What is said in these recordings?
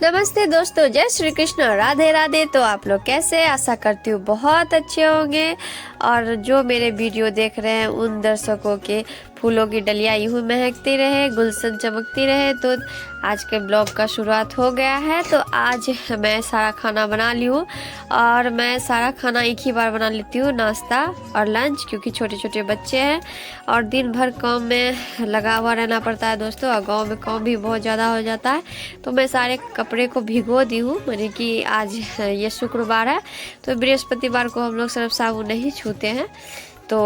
नमस्ते दोस्तों, जय श्री कृष्ण, राधे राधे। तो आप लोग कैसे, आशा करती हूँ बहुत अच्छे होंगे। और जो मेरे वीडियो देख रहे हैं उन दर्शकों के फूलों की डलियाँ यूं महकती रहे, गुलशन चमकती रहे। तो आज के ब्लॉग का शुरुआत हो गया है। तो आज मैं सारा खाना बना ली हूँ और मैं सारा खाना एक ही बार बना लेती हूँ, नाश्ता और लंच, क्योंकि छोटे छोटे बच्चे हैं और दिन भर काम में लगा हुआ रहना पड़ता है दोस्तों। और गाँव में काम भी बहुत ज़्यादा हो जाता है। तो मैं सारे कपड़े को भिगो दी हूँ, यानी कि आज ये शुक्रवार है तो बृहस्पतिवार को हम लोग सर्फ साबुन नहीं छूते हैं। तो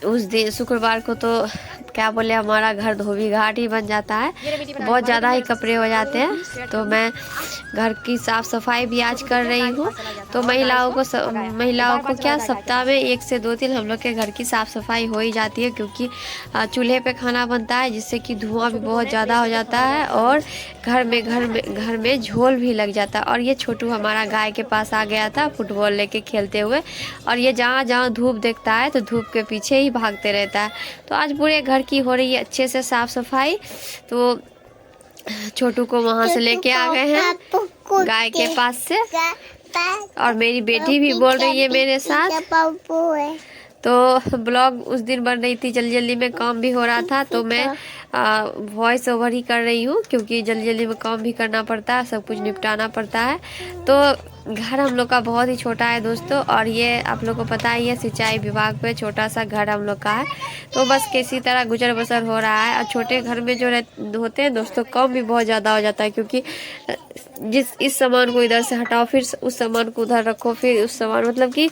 उस दिन शुक्रवार को तो क्या बोले, हमारा घर धोबी घाट ही बन जाता है, बहुत ज़्यादा ही कपड़े हो जाते हैं। तो मैं घर की साफ़ सफाई भी आज कर रही हूँ। तो महिलाओं को क्या सप्ताह में 1 से 2 दिन हम लोग के घर की साफ़ सफाई हो ही जाती है, क्योंकि चूल्हे पे खाना बनता है, जिससे कि धुआं भी बहुत ज़्यादा हो जाता है और घर में झोल भी लग जाता है। और ये छोटू हमारा गाय के पास आ गया था फुटबॉल लेके खेलते हुए, और ये जहाँ जहाँ धूप देखता है तो धूप के पीछे ही भागते रहता है। तो आज पूरे घर की हो रही है अच्छे से साफ सफाई। तो छोटू को वहाँ से लेके आ गए हैं गाय के पास से, और मेरी बेटी भी बोल रही है मेरे साथ। तो ब्लॉग उस दिन बन रही थी, जल्दी जल्दी में काम भी हो रहा था, तो मैं वॉइस ओवर ही कर रही हूँ, क्योंकि जल्दी जल्दी में काम भी करना पड़ता है, सब कुछ निपटाना पड़ता है। तो घर हम लोग का बहुत ही छोटा है दोस्तों, और ये आप लोग को पता ही है, सिंचाई विभाग पे छोटा सा घर हम लोग का है। तो बस किसी तरह गुजर बसर हो रहा है। और छोटे घर में जो होते हैं दोस्तों, काम भी बहुत ज़्यादा हो जाता है, क्योंकि इस सामान को इधर से हटाओ, फिर उस सामान को उधर रखो, फिर उस सामान, मतलब कि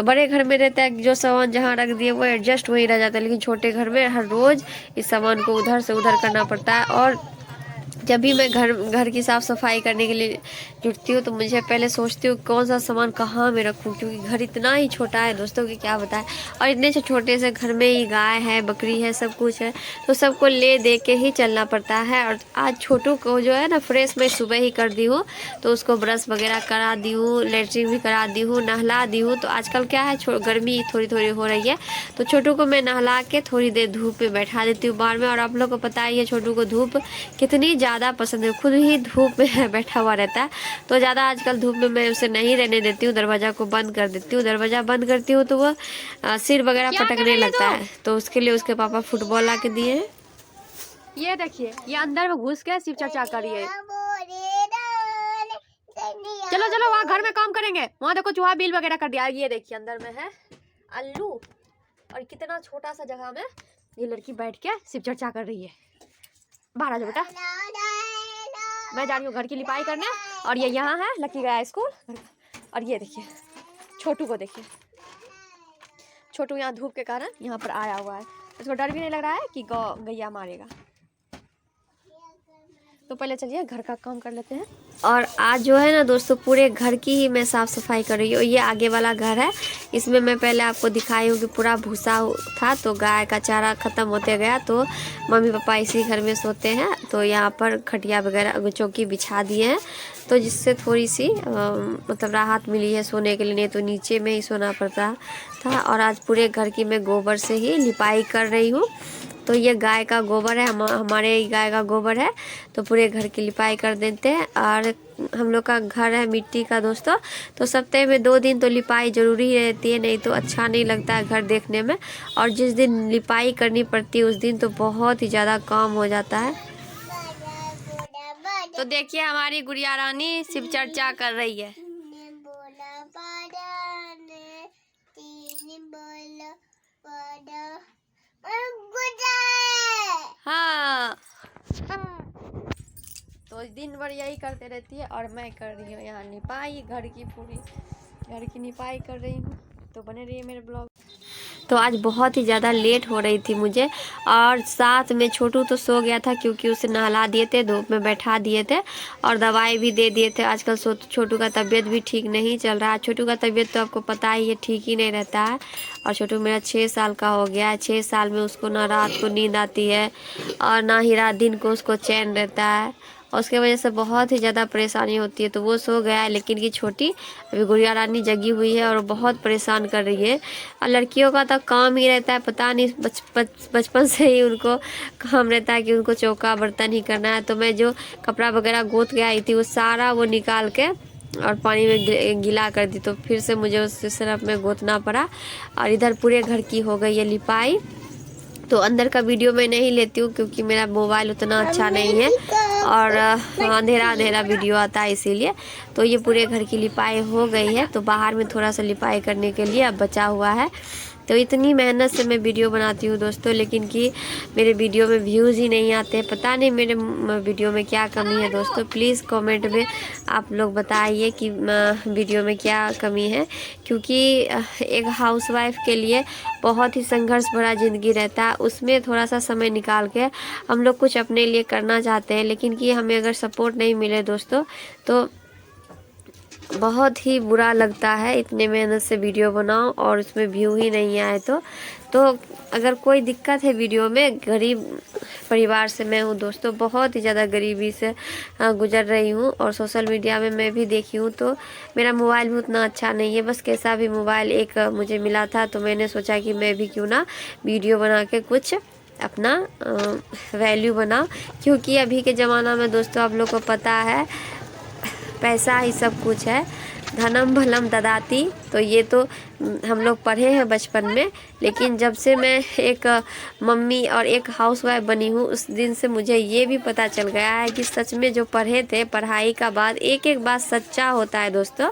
बड़े घर में रहता है जो सामान जहाँ रख दिए वो एडजस्ट वही रह जाता है। लेकिन छोटे घर में हर रोज़ इस सामान को उधर से उधर करना पड़ता है। और जब भी मैं घर की साफ़ सफाई करने के लिए जुटती हूँ तो मुझे पहले सोचती हूँ कौन सा सामान कहाँ में रखूँ, क्योंकि घर इतना ही छोटा है दोस्तों कि क्या बताएं। और इतने से छोटे से घर में ही गाय है, बकरी है, सब कुछ है, तो सबको ले दे के ही चलना पड़ता है। और आज छोटू को जो है ना फ्रेश मैं सुबह ही कर दी हूँ, तो उसको ब्रश वगैरह करा दी हूँ, लेटरिन भी करा दी हूँ, नहला दी हूँ। तो आजकल क्या है, गर्मी थोड़ी थोड़ी हो रही है, तो छोटू को मैं नहला के थोड़ी देर धूप में बैठा देती हूँ बाहर में। और आप लोग को पता ही है छोटू को धूप कितनी ज़्यादा पसंद है, खुद ही धूप में बैठा हुआ रहता है। तो ज़्यादा आजकल धूप में मैं उसे नहीं रहने देती हूँ, दरवाज़ा को बंद कर देती हूँ। दरवाज़ा बंद करती हूँ तो वो सिर वगैरह पटकने लगता है, तो उसके लिए उसके पापा फुटबॉल ला के दिए हैं। ये देखिए, ये अंदर में घुस के शिव चर्चा करिए। चलो चलो, वहाँ घर में काम करेंगे, वहाँ देखो चूहा बिल वगैरह कर दिया। ये देखिए अंदर में है आलू, और कितना छोटा सा जगह में ये लड़की बैठ के शिव चर्चा कर रही है। बाहर आ जाओ बेटा, मैं जा रही हूँ घर की लिपाई करने। और ये यहाँ है लकी गया स्कूल। और ये देखिए छोटू को, देखिए छोटू यहाँ धूप के कारण यहाँ पर आया हुआ है, इसको डर भी नहीं लग रहा है कि गैया मारेगा। तो पहले चलिए घर का काम कर लेते हैं। और आज जो है ना दोस्तों, पूरे घर की ही मैं साफ़ सफाई कर रही हूँ। ये आगे वाला घर है, इसमें मैं पहले आपको दिखाई हूँ कि पूरा भूसा था, तो गाय का चारा ख़त्म होते गया, तो मम्मी पापा इसी घर में सोते हैं। तो यहाँ पर खटिया वगैरह चौकी बिछा दिए हैं, तो जिससे थोड़ी सी मतलब राहत मिली है सोने के लिए, नहीं तो नीचे में ही सोना पड़ता था। और आज पूरे घर की मैं गोबर से ही लिपाई कर रही हूँ। तो ये गाय का गोबर है, हमारे गाय का गोबर है, तो पूरे घर की लिपाई कर देते हैं। और हम लोग का घर है मिट्टी का दोस्तों, तो सप्ताह में 2 दिन तो लिपाई ज़रूरी रहती है, नहीं तो अच्छा नहीं लगता है घर देखने में। और जिस दिन लिपाई करनी पड़ती है उस दिन तो बहुत ही ज़्यादा काम हो जाता है। तो देखिए हमारी गुड़िया रानी शिव चर्चा कर रही है। हाँ, तो दिन भर यही करते रहती है, और मैं कर रही हूँ यहाँ निपाई, घर की पूरी घर की निपाई कर रही हूँ। तो बने रहिए मेरे ब्लॉग। तो आज बहुत ही ज़्यादा लेट हो रही थी मुझे। और साथ में छोटू तो सो गया था क्योंकि उसे नहला दिए थे, धूप में बैठा दिए थे और दवाई भी दे दिए थे। आजकल छोटू का तबीयत भी ठीक नहीं चल रहा है। छोटू का तबीयत तो आपको पता ही है, ठीक ही नहीं रहता है। और छोटू मेरा 6 साल का हो गया है। 6 साल में उसको ना रात को नींद आती है और ना ही रात दिन को उसको चैन रहता है, और उसके वजह से बहुत ही ज़्यादा परेशानी होती है। तो वो सो गया है, लेकिन की छोटी अभी गुड़िया रानी जगी हुई है और बहुत परेशान कर रही है। और लड़कियों का तो काम ही रहता है, पता नहीं बचपन से ही उनको काम रहता है कि उनको चौका बर्तन ही करना है। तो मैं जो कपड़ा वगैरह गोद के आई थी वो सारा वो निकाल के और पानी में गीला कर दी, तो फिर से मुझे उस सरफ में गोतना पड़ा। और इधर पूरे घर की हो गई है लिपाई। तो अंदर का वीडियो मैं नहीं लेती हूँ क्योंकि मेरा मोबाइल उतना अच्छा नहीं है और अंधेरा अंधेरा वीडियो आता है, इसीलिए। तो ये पूरे घर की लिपाई हो गई है, तो बाहर में थोड़ा सा लिपाई करने के लिए अब बचा हुआ है। तो इतनी मेहनत से मैं वीडियो बनाती हूँ दोस्तों, लेकिन कि मेरे वीडियो में व्यूज़ ही नहीं आते। पता नहीं मेरे वीडियो में क्या कमी है दोस्तों। प्लीज़ कमेंट में आप लोग बताइए कि वीडियो में क्या कमी है, क्योंकि एक हाउसवाइफ के लिए बहुत ही संघर्ष भरा ज़िंदगी रहता है। उसमें थोड़ा सा समय निकाल के हम लोग कुछ अपने लिए करना चाहते हैं, लेकिन कि हमें अगर सपोर्ट नहीं मिले दोस्तों तो बहुत ही बुरा लगता है। इतने मेहनत से वीडियो बनाओ और उसमें व्यू ही नहीं आए तो अगर कोई दिक्कत है वीडियो में, गरीब परिवार से मैं हूँ दोस्तों, बहुत ही ज़्यादा गरीबी से गुजर रही हूँ। और सोशल मीडिया में मैं भी देखी हूँ तो मेरा मोबाइल भी उतना अच्छा नहीं है। बस कैसा भी मोबाइल एक मुझे मिला था, तो मैंने सोचा कि मैं भी क्यों ना वीडियो बना के कुछ अपना वैल्यू बनाओ, क्योंकि अभी के ज़माना में दोस्तों आप लोग को पता है पैसा ही सब कुछ है। धनम भलम ददाती, तो ये तो हम लोग पढ़े हैं बचपन में, लेकिन जब से मैं एक मम्मी और एक हाउसवाइफ बनी हूँ उस दिन से मुझे ये भी पता चल गया है कि सच में जो पढ़े थे, पढ़ाई का बाद एक एक बात सच्चा होता है दोस्तों।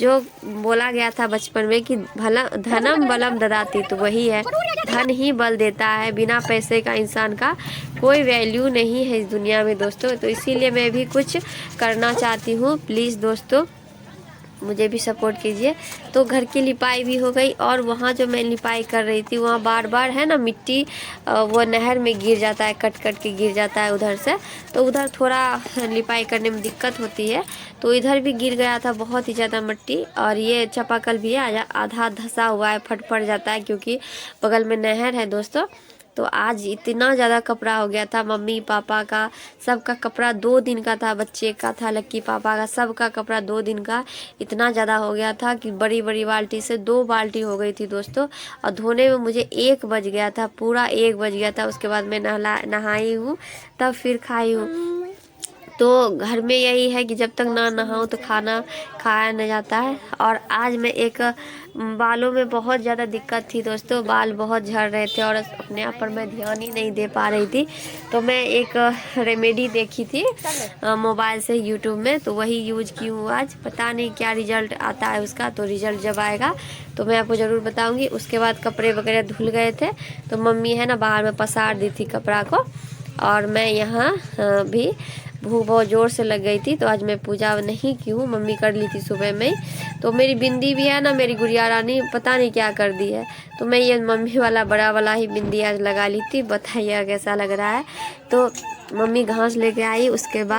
जो बोला गया था बचपन में कि भला धनम बलम ददाती, तो वही है, धन ही बल देता है। बिना पैसे का इंसान का कोई वैल्यू नहीं है इस दुनिया में दोस्तों। तो इसीलिए मैं भी कुछ करना चाहती हूँ। प्लीज़ दोस्तों मुझे भी सपोर्ट कीजिए। तो घर की लिपाई भी हो गई, और वहाँ जो मैं लिपाई कर रही थी वहाँ बार बार है ना मिट्टी वो नहर में गिर जाता है, कट कट के गिर जाता है उधर से, तो उधर थोड़ा लिपाई करने में दिक्कत होती है। तो इधर भी गिर गया था बहुत ही ज़्यादा मिट्टी, और ये चापाकल भी है आधा धंसा हुआ है, फट फट जाता है क्योंकि बगल में नहर है दोस्तों। तो आज इतना ज़्यादा कपड़ा हो गया था, मम्मी पापा का सबका कपड़ा 2 दिन का था, बच्चे का था, लक्की पापा का, सबका कपड़ा 2 दिन का इतना ज़्यादा हो गया था कि बड़ी बड़ी बाल्टी से 2 बाल्टी हो गई थी दोस्तों। और धोने में मुझे 1 बज गया था, पूरा 1 बज गया था। उसके बाद मैं नहाई हूँ, तब फिर खाई हूँ। तो घर में यही है कि जब तक ना नहाऊं तो खाना खाया नहीं जाता है। और आज मैं एक बालों में बहुत ज़्यादा दिक्कत थी दोस्तों, बाल बहुत झड़ रहे थे और अपने आप पर मैं ध्यान ही नहीं दे पा रही थी। तो मैं एक रेमेडी देखी थी मोबाइल से यूट्यूब में, तो वही यूज की हूँ आज। पता नहीं क्या रिजल्ट आता है उसका, तो रिजल्ट जब आएगा तो मैं आपको ज़रूर बताऊँगी। उसके बाद कपड़े वगैरह धुल गए थे, तो मम्मी है ना बाहर में पसार दी थी कपड़ा को, और मैं यहाँ भी भूख बहुत ज़ोर से लग गई थी। तो आज मैं पूजा नहीं की हूँ, मम्मी कर ली थी सुबह में ही। तो मेरी बिंदी भी है ना, मेरी गुड़िया रानी पता नहीं क्या कर दी है, तो मैं ये मम्मी वाला बड़ा वाला ही बिंदी आज लगा ली थी। बताइए कैसा लग रहा है। तो मम्मी घास लेके आई, उसके बाद